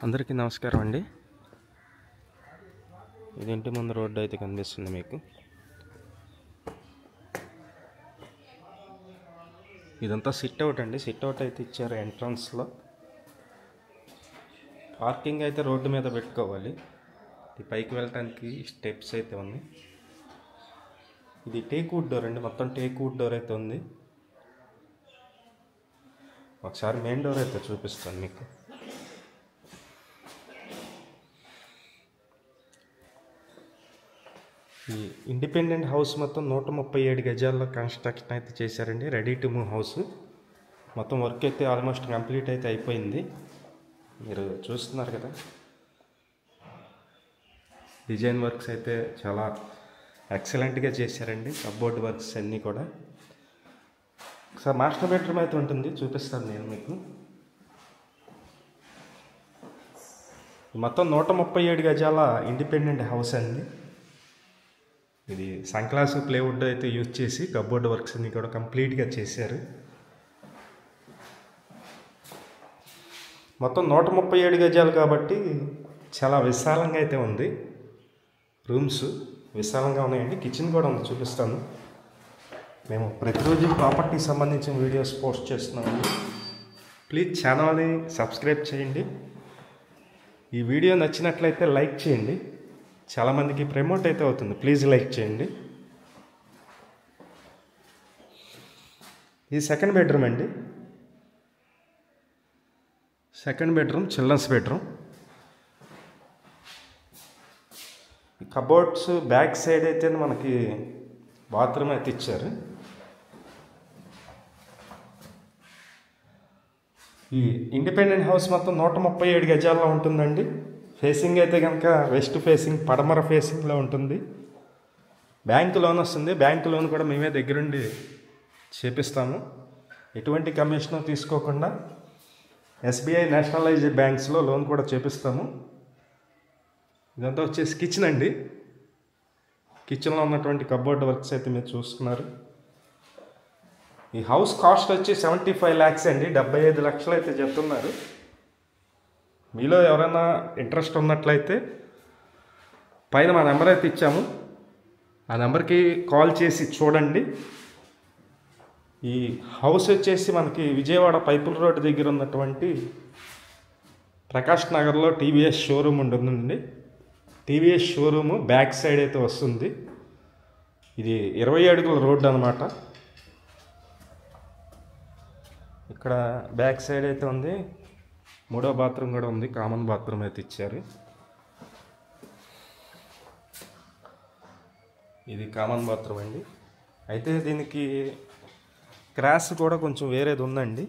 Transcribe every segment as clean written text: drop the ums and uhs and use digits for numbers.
అందరికీ నమస్కారం అండి. ఇది ఇంటి ముందు రోడ్డు అయితే కనిపిస్తుంది మీకు. ఇదంతా సిట్ అవుట్ అండి. సిట్ అవుట్ అయితే ఇచ్చారు ఎంట్రన్స్లో. పార్కింగ్ అయితే రోడ్డు మీద పెట్టుకోవాలి. ఇది పైకి వెళ్ళటానికి స్టెప్స్ అయితే ఉంది. ఇది టేక్ వుడ్ డోర్ అండి. మొత్తం టేక్ వుడ్ డోర్ అయితే ఉంది. ఒకసారి మెయిన్ డోర్ అయితే చూపిస్తాను మీకు. ఈ ఇండిపెండెంట్ హౌస్ మొత్తం 137 గజాల్లో కన్స్ట్రక్షన్ అయితే చేశారండి. Ready to move house. మొత్తం వర్క్ అయితే ఆల్మోస్ట్ కంప్లీట్ అయితే అయిపోయింది. మీరు చూస్తున్నారు కదా, డిజైన్ వర్క్స్ అయితే చాలా ఎక్సలెంట్గా చేశారండి. కబోర్డ్ వర్క్స్ అన్నీ కూడా. ఒకసారి మాస్టర్ బెడ్రూమ్ అయితే ఉంటుంది, చూపిస్తాను నేను మీకు. మొత్తం 137 గజాల ఇండిపెండెంట్ హౌస్ అండి. ఇది సన్గ్లాస్ ప్లేవుడ్ అయితే యూజ్ చేసి కబోర్డ్ వర్క్స్ అన్ని కూడా కంప్లీట్గా చేశారు. మొత్తం 137 గజాలు కాబట్టి చాలా విశాలంగా అయితే ఉంది. రూమ్స్ విశాలంగా ఉన్నాయండి. కిచెన్ కూడా ఉంది, చూపిస్తాను. మేము ప్రతిరోజు ప్రాపర్టీకి సంబంధించిన వీడియోస్ పోస్ట్ చేస్తున్నామండి. ప్లీజ్ ఛానల్ని సబ్స్క్రైబ్ చేయండి. ఈ వీడియో నచ్చినట్లయితే లైక్ చేయండి. చాలామందికి ప్రమోట్ అయితే అవుతుంది. ప్లీజ్ లైక్ చేయండి. ఇది సెకండ్ బెడ్రూమ్ అండి. Second bedroom children's bedroom. ఈ కబోర్డ్స్ బ్యాక్ సైడ్ అయితే మనకి బాత్రూమ్ అయితే ఇచ్చారు. ఈ ఇండిపెండెంట్ హౌస్ మొత్తం 137 గజాల్లో ఉంటుందండి. ఫేసింగ్ అయితే కనుక వెస్ట్ ఫేసింగ్, పడమర ఫేసింగ్లో ఉంటుంది. బ్యాంక్ లోన్ వస్తుంది. బ్యాంక్ లోన్ కూడా మేమే దగ్గరుండి చేపిస్తాము. ఎటువంటి కమిషన్ తీసుకోకుండా ఎస్బీఐ నేషనలైజ్డ్ బ్యాంక్స్లో లోన్ కూడా చేపిస్తాము. ఇదంతా వచ్చేసి కిచెన్ అండి. కిచెన్లో ఉన్నటువంటి కబోర్డ్ వర్క్స్ అయితే మీరు చూస్తున్నారు. ఈ హౌస్ కాస్ట్ వచ్చి 75 lakhs అండి. 75 లక్షలు అయితే చెప్తున్నారు. మీలో ఎవరైనా ఇంట్రెస్ట్ ఉన్నట్లయితే పైన మా నెంబర్ అయితే ఇచ్చాము. ఆ నెంబర్కి కాల్ చేసి చూడండి. ఈ హౌస్ వచ్చేసి మనకి విజయవాడ పైపుల్ రోడ్ దగ్గర ఉన్నటువంటి ప్రకాష్ నగర్లో టీవీఎస్ షోరూమ్ ఉంటుందండి. టీవీఎస్ షోరూము బ్యాక్ సైడ్ అయితే వస్తుంది. ఇది 20 అడుగుల రోడ్డు అనమాట. ఇక్కడ బ్యాక్ సైడ్ అయితే ఉంది. 3వ బాత్రూమ్ కూడా ఉంది. కామన్ బాత్రూమ్ అయితే ఇచ్చారు. ఇది కామన్ బాత్రూమ్ అండి. అయితే దీనికి క్రాస్ కూడా కొంచెం వేరేది ఉందండి.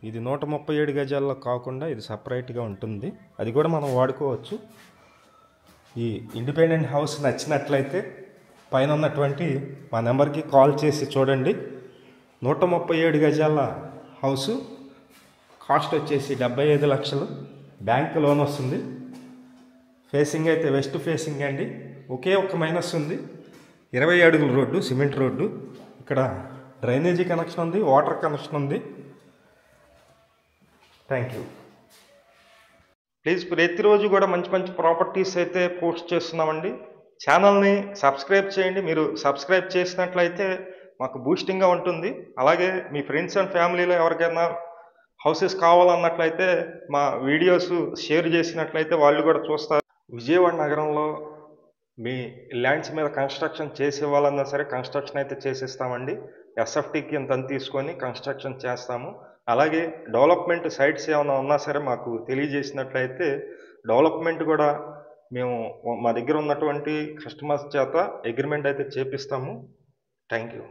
ఇది 137 గజాల్లో కాకుండా ఇది సపరేట్గా ఉంటుంది. అది కూడా మనం వాడుకోవచ్చు. ఈ ఇండిపెండెంట్ హౌస్ నచ్చినట్లయితే పైన ఉన్నటువంటి మా నెంబర్కి కాల్ చేసి చూడండి. 137 గజాల హౌసు కాస్ట్ వచ్చేసి 75 లక్షలు. బ్యాంక్ లోన్ వస్తుంది. ఫేసింగ్ అయితే వెస్ట్ ఫేసింగ్ అండి. ఒకే ఒక్క మైనస్ ఉంది. 20 అడుగుల రోడ్డు, సిమెంట్ రోడ్డు. ఇక్కడ డ్రైనేజీ కనెక్షన్ ఉంది, వాటర్ కనెక్షన్ ఉంది. Thank you. ప్లీజ్ ప్రతిరోజు కూడా మంచి మంచి ప్రాపర్టీస్ అయితే పోస్ట్ చేస్తున్నామండి. ఛానల్ని సబ్స్క్రైబ్ చేయండి. మీరు సబ్స్క్రైబ్ చేసినట్లయితే మాకు బూస్టింగ్గా ఉంటుంది. అలాగే మీ ఫ్రెండ్స్ అండ్ ఫ్యామిలీలో ఎవరికైనా హౌసెస్ కావాలన్నట్లయితే మా వీడియోస్ షేర్ చేసినట్లయితే వాళ్ళు కూడా చూస్తారు. విజయవాడ నగరంలో మీ ల్యాండ్స్ మీద కన్స్ట్రక్షన్ చేసే వాళ్ళన్నా సరే కన్స్ట్రక్షన్ అయితే చేసేస్తామండి. ఎస్ఎఫ్టీకి ఇంత తీసుకొని కన్స్ట్రక్షన్ చేస్తాము. అలాగే డెవలప్మెంట్ సైట్స్ ఏమైనా ఉన్నా సరే మాకు తెలియజేసినట్లయితే డెవలప్మెంట్ కూడా మేము మా దగ్గర ఉన్నటువంటి కస్టమర్స్ చేత అగ్రిమెంట్ అయితే చేపిస్తాము. Thank you.